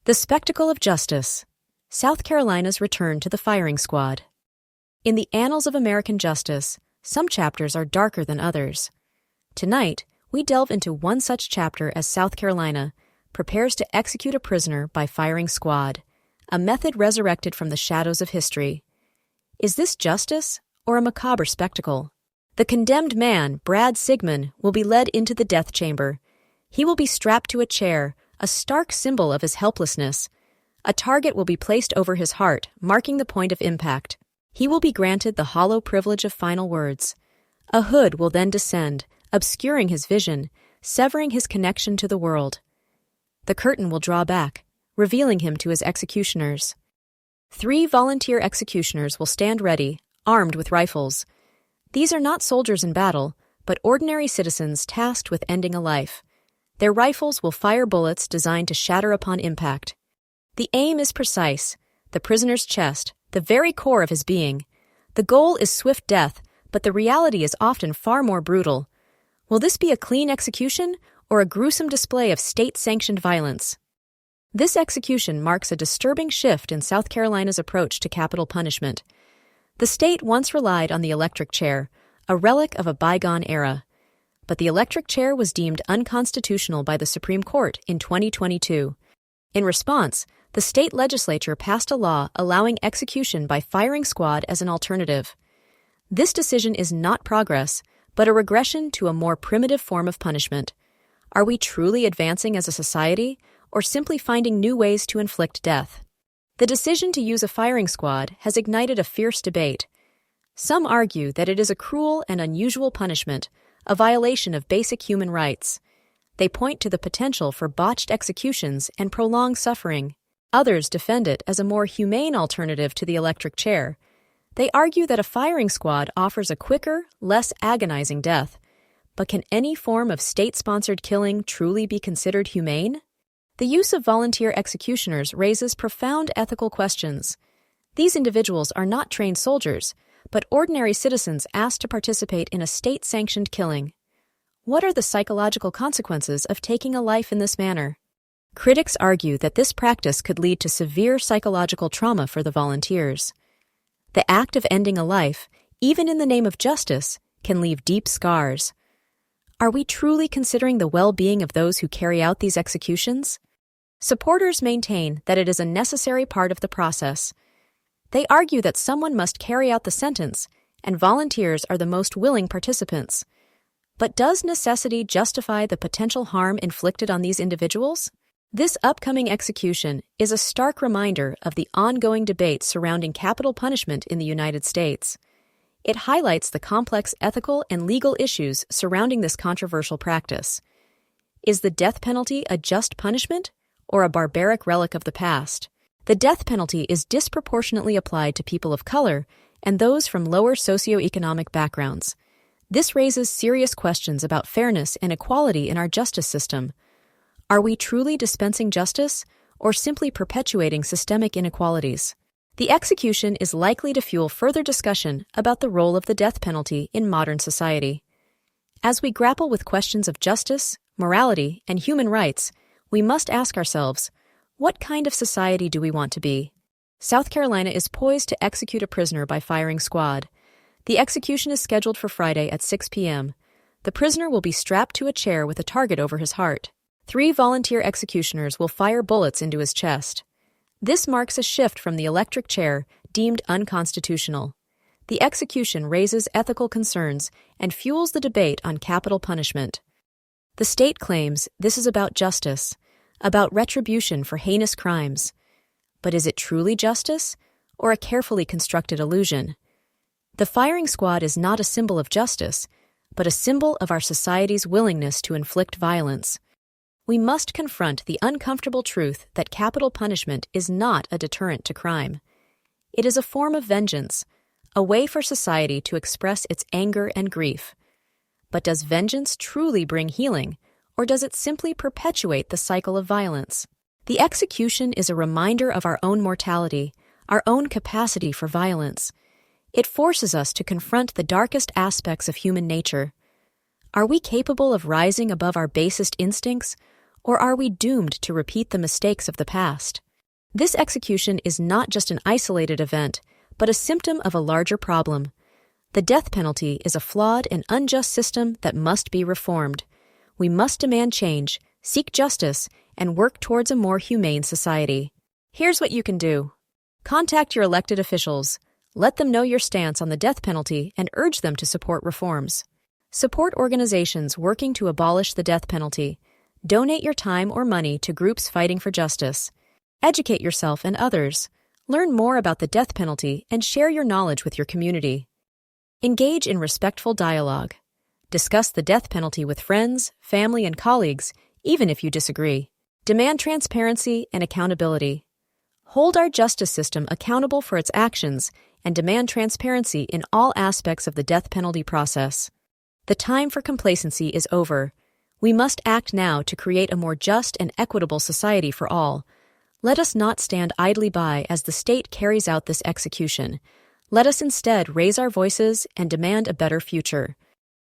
The spectacle of justice. South Carolina's return to the firing squad. In the annals of American justice, some chapters are darker than others. Tonight, we delve into one such chapter as South Carolina prepares to execute a prisoner by firing squad, a method resurrected from the shadows of history. Is this justice or a macabre spectacle? The condemned man, Brad Sigmon, will be led into the death chamber. He will be strapped to a chair, a stark symbol of his helplessness. A target will be placed over his heart, marking the point of impact. He will be granted the hollow privilege of final words. A hood will then descend, obscuring his vision, severing his connection to the world. The curtain will draw back, revealing him to his executioners. 3 volunteer executioners will stand ready, armed with rifles. These are not soldiers in battle, but ordinary citizens tasked with ending a life. Their rifles will fire bullets designed to shatter upon impact. The aim is precise, the prisoner's chest, the very core of his being. The goal is swift death, but the reality is often far more brutal. Will this be a clean execution or a gruesome display of state-sanctioned violence? This execution marks a disturbing shift in South Carolina's approach to capital punishment. The state once relied on the electric chair, a relic of a bygone era. But the electric chair was deemed unconstitutional by the Supreme Court in 2022. In response, the state legislature passed a law allowing execution by firing squad as an alternative. This decision is not progress, but a regression to a more primitive form of punishment. Are we truly advancing as a society, or simply finding new ways to inflict death? The decision to use a firing squad has ignited a fierce debate. Some argue that it is a cruel and unusual punishment, a violation of basic human rights. They point to the potential for botched executions and prolonged suffering. Others defend it as a more humane alternative to the electric chair. They argue that a firing squad offers a quicker, less agonizing death. But can any form of state-sponsored killing truly be considered humane? The use of volunteer executioners raises profound ethical questions. These individuals are not trained soldiers, but ordinary citizens asked to participate in a state-sanctioned killing. What are the psychological consequences of taking a life in this manner? Critics argue that this practice could lead to severe psychological trauma for the volunteers. The act of ending a life, even in the name of justice, can leave deep scars. Are we truly considering the well-being of those who carry out these executions? Supporters maintain that it is a necessary part of the process. They argue that someone must carry out the sentence, and volunteers are the most willing participants. But does necessity justify the potential harm inflicted on these individuals? This upcoming execution is a stark reminder of the ongoing debate surrounding capital punishment in the United States. It highlights the complex ethical and legal issues surrounding this controversial practice. Is the death penalty a just punishment or a barbaric relic of the past? The death penalty is disproportionately applied to people of color and those from lower socioeconomic backgrounds. This raises serious questions about fairness and equality in our justice system. Are we truly dispensing justice or simply perpetuating systemic inequalities? The execution is likely to fuel further discussion about the role of the death penalty in modern society. As we grapple with questions of justice, morality, and human rights, we must ask ourselves, what kind of society do we want to be? South Carolina is poised to execute a prisoner by firing squad. The execution is scheduled for Friday at 6 p.m. The prisoner will be strapped to a chair with a target over his heart. 3 volunteer executioners will fire bullets into his chest. This marks a shift from the electric chair, deemed unconstitutional. The execution raises ethical concerns and fuels the debate on capital punishment. The state claims this is about justice, about retribution for heinous crimes. But is it truly justice, or a carefully constructed illusion? The firing squad is not a symbol of justice, but a symbol of our society's willingness to inflict violence. We must confront the uncomfortable truth that capital punishment is not a deterrent to crime. It is a form of vengeance, a way for society to express its anger and grief. But does vengeance truly bring healing, or does it simply perpetuate the cycle of violence? The execution is a reminder of our own mortality, our own capacity for violence. It forces us to confront the darkest aspects of human nature. Are we capable of rising above our basest instincts, Or are we doomed to repeat the mistakes of the past? This execution is not just an isolated event, but a symptom of a larger problem. The death penalty is a flawed and unjust system that must be reformed. We must demand change, seek justice, and work towards a more humane society. Here's what you can do. Contact your elected officials. Let them know your stance on the death penalty and urge them to support reforms. Support organizations working to abolish the death penalty. Donate your time or money to groups fighting for justice. Educate yourself and others. Learn more about the death penalty and share your knowledge with your community. Engage in respectful dialogue. Discuss the death penalty with friends, family, and colleagues, even if you disagree. Demand transparency and accountability. Hold our justice system accountable for its actions and demand transparency in all aspects of the death penalty process. The time for complacency is over. We must act now to create a more just and equitable society for all. Let us not stand idly by as the state carries out this execution. Let us instead raise our voices and demand a better future.